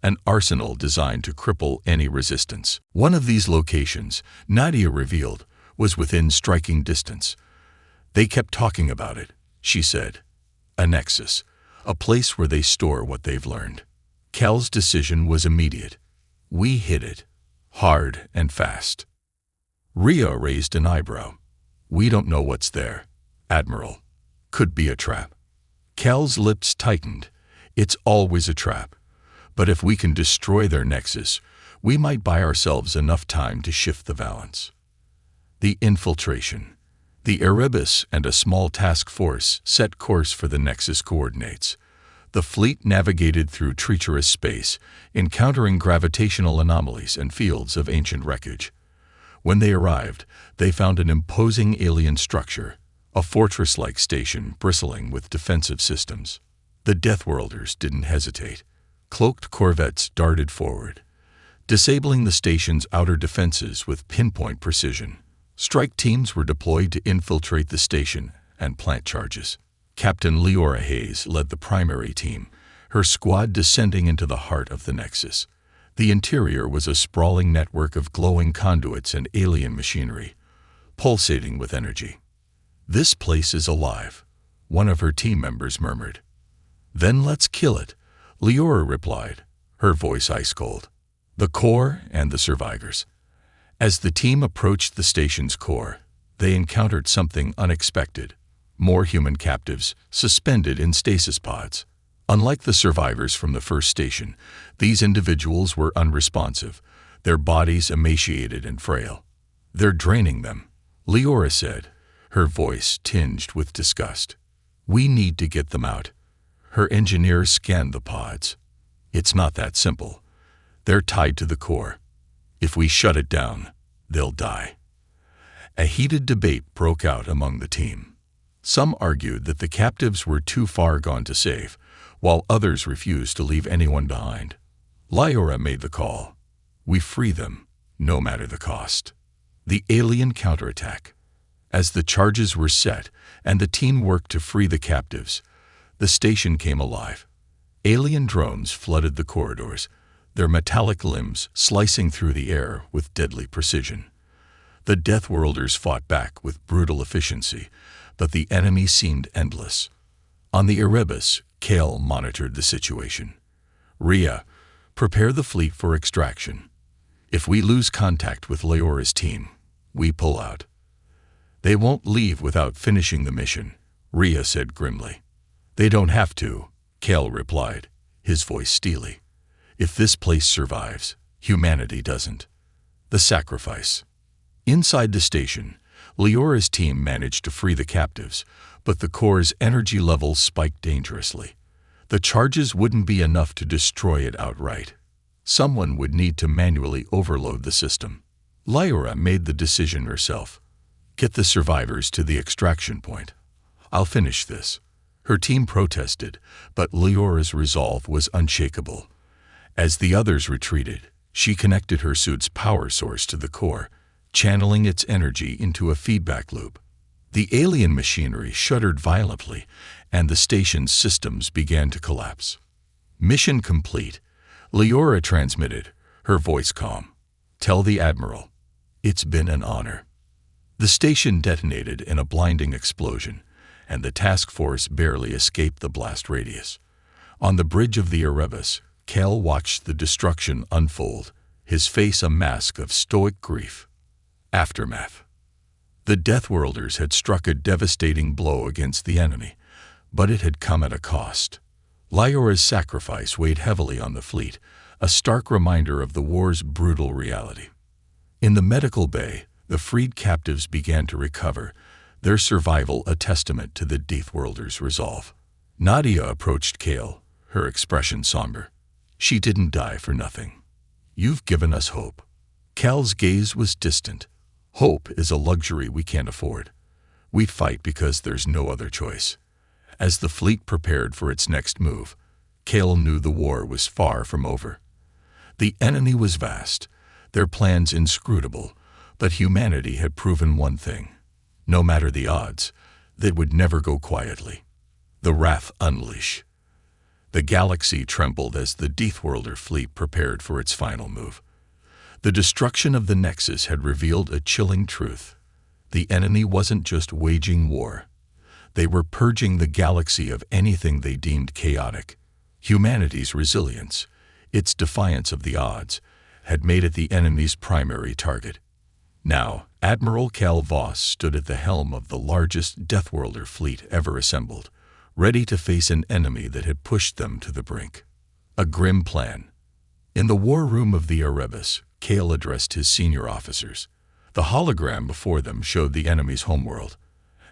An arsenal designed to cripple any resistance. One of these locations, Nadia revealed, was within striking distance. They kept talking about it, she said. A nexus, a place where they store what they've learned. Cal's decision was immediate. We hit it, hard and fast. Rhea raised an eyebrow. We don't know what's there, Admiral. Could be a trap. Cal's lips tightened. It's always a trap. But if we can destroy their nexus, we might buy ourselves enough time to shift the balance. The infiltration. The Erebus and a small task force set course for the nexus coordinates. The fleet navigated through treacherous space, encountering gravitational anomalies and fields of ancient wreckage. When they arrived, they found an imposing alien structure, a fortress-like station bristling with defensive systems. The Deathworlders didn't hesitate. Cloaked corvettes darted forward, disabling the station's outer defenses with pinpoint precision. Strike teams were deployed to infiltrate the station and plant charges. Captain Leora Hayes led the primary team, her squad descending into the heart of the Nexus. The interior was a sprawling network of glowing conduits and alien machinery, pulsating with energy. "This place is alive," one of her team members murmured. "Then let's kill it," Leora replied, her voice ice-cold. The core and the survivors. As the team approached the station's core, they encountered something unexpected. More human captives, suspended in stasis pods. Unlike the survivors from the first station, these individuals were unresponsive, their bodies emaciated and frail. "They're draining them," Leora said, her voice tinged with disgust. "We need to get them out." Her engineer scanned the pods. "It's not that simple. They're tied to the core. If we shut it down, they'll die." A heated debate broke out among the team. Some argued that the captives were too far gone to save, while others refused to leave anyone behind. Lyora made the call. "We free them, no matter the cost." The alien counterattack. As the charges were set and the team worked to free the captives, the station came alive. Alien drones flooded the corridors, their metallic limbs slicing through the air with deadly precision. The Deathworlders fought back with brutal efficiency, but the enemy seemed endless. On the Erebus, Kale monitored the situation. "Rhea, prepare the fleet for extraction. If we lose contact with Leora's team, we pull out." "They won't leave without finishing the mission," Rhea said grimly. "They don't have to," Kale replied, his voice steely. "If this place survives, humanity doesn't." The sacrifice. Inside the station, Leora's team managed to free the captives, but the core's energy levels spiked dangerously. The charges wouldn't be enough to destroy it outright. Someone would need to manually overload the system. Leora made the decision herself. "Get the survivors to the extraction point. I'll finish this." Her team protested, but Leora's resolve was unshakable. As the others retreated, she connected her suit's power source to the core, channeling its energy into a feedback loop. The alien machinery shuddered violently, and the station's systems began to collapse. "Mission complete," Leora transmitted, her voice calm. "Tell the Admiral. It's been an honor." The station detonated in a blinding explosion, and the task force barely escaped the blast radius. On the bridge of the Erebus, Kale watched the destruction unfold, his face a mask of stoic grief. Aftermath. The Deathworlders had struck a devastating blow against the enemy, but it had come at a cost. Lyora's sacrifice weighed heavily on the fleet, a stark reminder of the war's brutal reality. In the medical bay, the freed captives began to recover, their survival a testament to the Deathworlders' resolve. Nadia approached Kale, her expression somber. She didn't die for nothing. You've given us hope. Cal's gaze was distant. Hope is a luxury we can't afford. We fight because there's no other choice. As the fleet prepared for its next move, Kale knew the war was far from over. The enemy was vast, their plans inscrutable, but humanity had proven one thing. No matter the odds, they would never go quietly. The wrath unleash. The galaxy trembled as the Deathworlder fleet prepared for its final move. The destruction of the Nexus had revealed a chilling truth. The enemy wasn't just waging war. They were purging the galaxy of anything they deemed chaotic. Humanity's resilience, its defiance of the odds, had made it the enemy's primary target. Now, Admiral Cal Voss stood at the helm of the largest Deathworlder fleet ever assembled, ready to face an enemy that had pushed them to the brink. A grim plan. In the war room of the Erebus, Kale addressed his senior officers. The hologram before them showed the enemy's homeworld,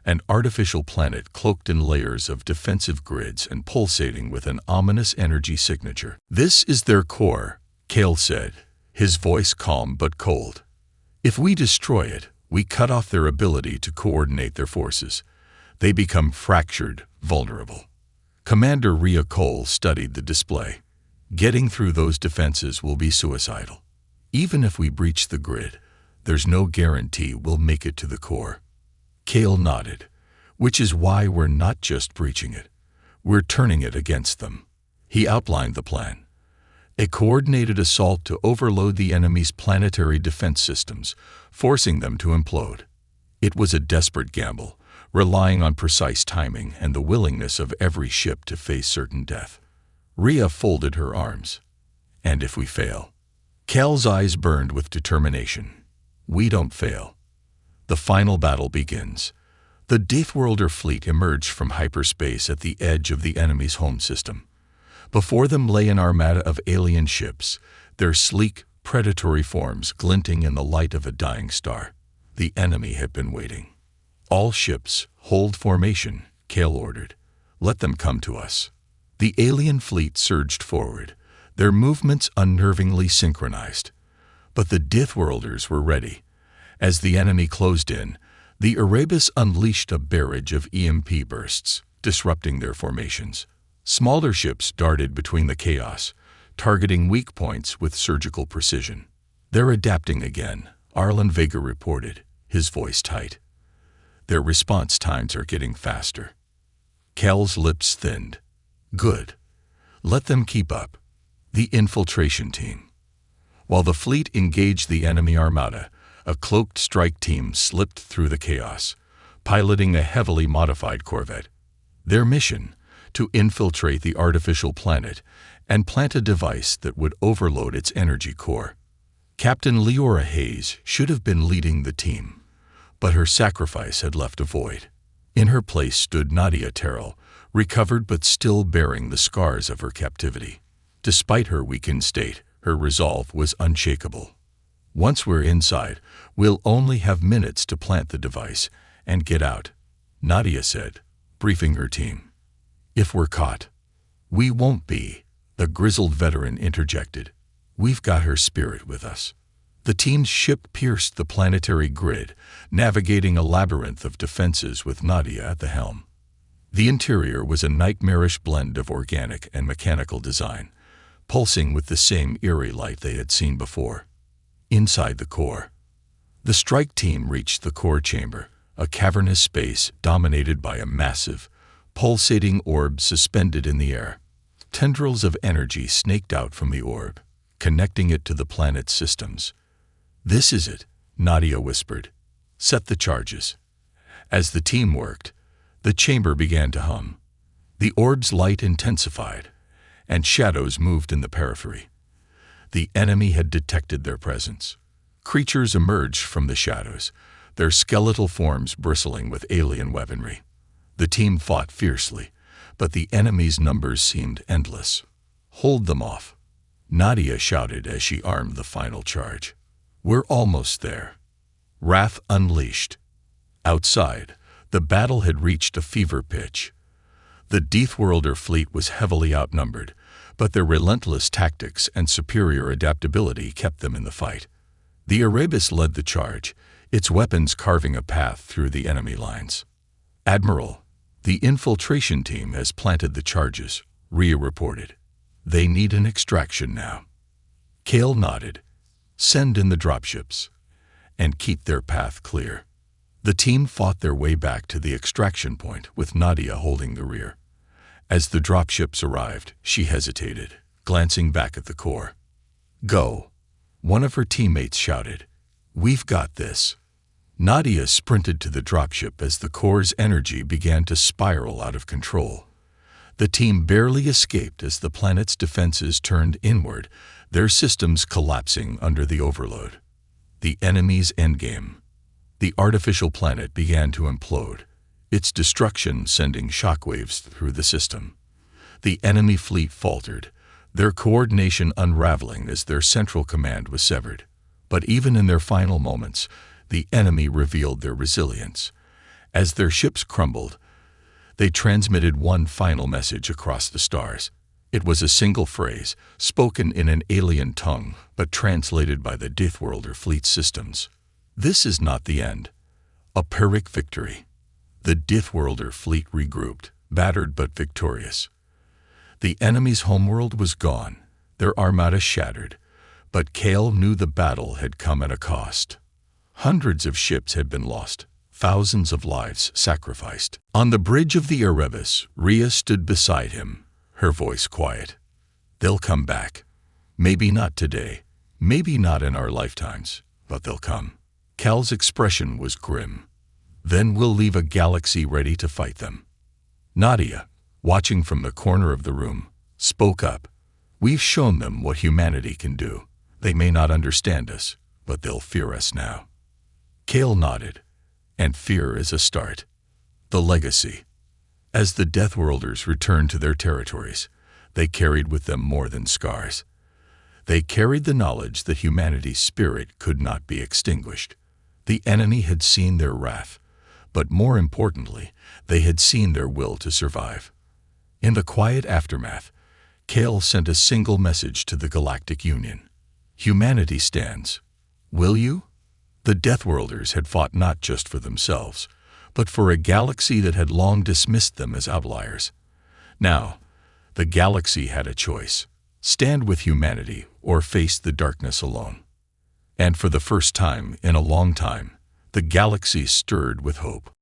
an artificial planet cloaked in layers of defensive grids and pulsating with an ominous energy signature. This is their core, Kale said, his voice calm but cold. If we destroy it, we cut off their ability to coordinate their forces. They become fractured, vulnerable. Commander Rhea Cole studied the display. Getting through those defenses will be suicidal. Even if we breach the grid, there's no guarantee we'll make it to the core. Kale nodded, which is why we're not just breaching it. We're turning it against them. He outlined the plan. A coordinated assault to overload the enemy's planetary defense systems, forcing them to implode. It was a desperate gamble, relying on precise timing and the willingness of every ship to face certain death. Rhea folded her arms. And if we fail? Cal's eyes burned with determination. We don't fail. The final battle begins. The Deathworlder fleet emerged from hyperspace at the edge of the enemy's home system. Before them lay an armada of alien ships, their sleek, predatory forms glinting in the light of a dying star. The enemy had been waiting. All ships, hold formation, Kale ordered. Let them come to us. The alien fleet surged forward, their movements unnervingly synchronized. But the Deathworlders were ready. As the enemy closed in, the Erebus unleashed a barrage of EMP bursts, disrupting their formations. Smaller ships darted between the chaos, targeting weak points with surgical precision. They're adapting again, Arlen Vega reported, his voice tight. Their response times are getting faster. Cal's lips thinned. Good. Let them keep up. The infiltration team. While the fleet engaged the enemy armada, a cloaked strike team slipped through the chaos, piloting a heavily modified corvette. Their mission: to infiltrate the artificial planet and plant a device that would overload its energy core. Captain Leora Hayes should have been leading the team, but her sacrifice had left a void. In her place stood Nadia Terrell, recovered but still bearing the scars of her captivity. Despite her weakened state, her resolve was unshakable. Once we're inside, we'll only have minutes to plant the device and get out, Nadia said, briefing her team. If we're caught, we won't be, the grizzled veteran interjected. We've got her spirit with us. The team's ship pierced the planetary grid, navigating a labyrinth of defenses with Nadia at the helm. The interior was a nightmarish blend of organic and mechanical design, pulsing with the same eerie light they had seen before. Inside the core, the strike team reached the core chamber, a cavernous space dominated by a massive, pulsating orb suspended in the air. Tendrils of energy snaked out from the orb, connecting it to the planet's systems. This is it, Nadia whispered. Set the charges. As the team worked, the chamber began to hum. The orb's light intensified, and shadows moved in the periphery. The enemy had detected their presence. Creatures emerged from the shadows, their skeletal forms bristling with alien weaponry. The team fought fiercely, but the enemy's numbers seemed endless. Hold them off, Nadia shouted as she armed the final charge. We're almost there. Wrath unleashed. Outside, the battle had reached a fever pitch. The Deathworlder fleet was heavily outnumbered, but their relentless tactics and superior adaptability kept them in the fight. The Erebus led the charge, its weapons carving a path through the enemy lines. "Admiral, the infiltration team has planted the charges," Rhea reported. "They need an extraction now." Kale nodded. "Send in the dropships, and keep their path clear." The team fought their way back to the extraction point, with Nadia holding the rear. As the dropships arrived, she hesitated, glancing back at the core. "Go," one of her teammates shouted. "We've got this." Nadia sprinted to the dropship as the core's energy began to spiral out of control. The team barely escaped as the planet's defenses turned inward, their systems collapsing under the overload. The enemy's endgame. The artificial planet began to implode, its destruction sending shockwaves through the system. The enemy fleet faltered, their coordination unraveling as their central command was severed. But even in their final moments, the enemy revealed their resilience. As their ships crumbled, they transmitted one final message across the stars. It was a single phrase, spoken in an alien tongue, but translated by the Deathworlder fleet systems. "This is not the end. A Pyrrhic victory." The Deathworlder fleet regrouped, battered but victorious. The enemy's homeworld was gone, their armada shattered, but Kale knew the battle had come at a cost. Hundreds of ships had been lost, thousands of lives sacrificed. On the bridge of the Erebus, Rhea stood beside him, her voice quiet. "They'll come back. Maybe not today, maybe not in our lifetimes, but they'll come." Cal's expression was grim. "Then we'll leave a galaxy ready to fight them." Nadia, watching from the corner of the room, spoke up. "We've shown them what humanity can do. They may not understand us, but they'll fear us now." Kale nodded. "And fear is a start." The legacy. As the Deathworlders returned to their territories, they carried with them more than scars. They carried the knowledge that humanity's spirit could not be extinguished. The enemy had seen their wrath, but more importantly, they had seen their will to survive. In the quiet aftermath, Kale sent a single message to the Galactic Union. "Humanity stands. Will you?" The Deathworlders had fought not just for themselves, but for a galaxy that had long dismissed them as outliers. Now, the galaxy had a choice: stand with humanity or face the darkness alone. And for the first time in a long time, the galaxy stirred with hope.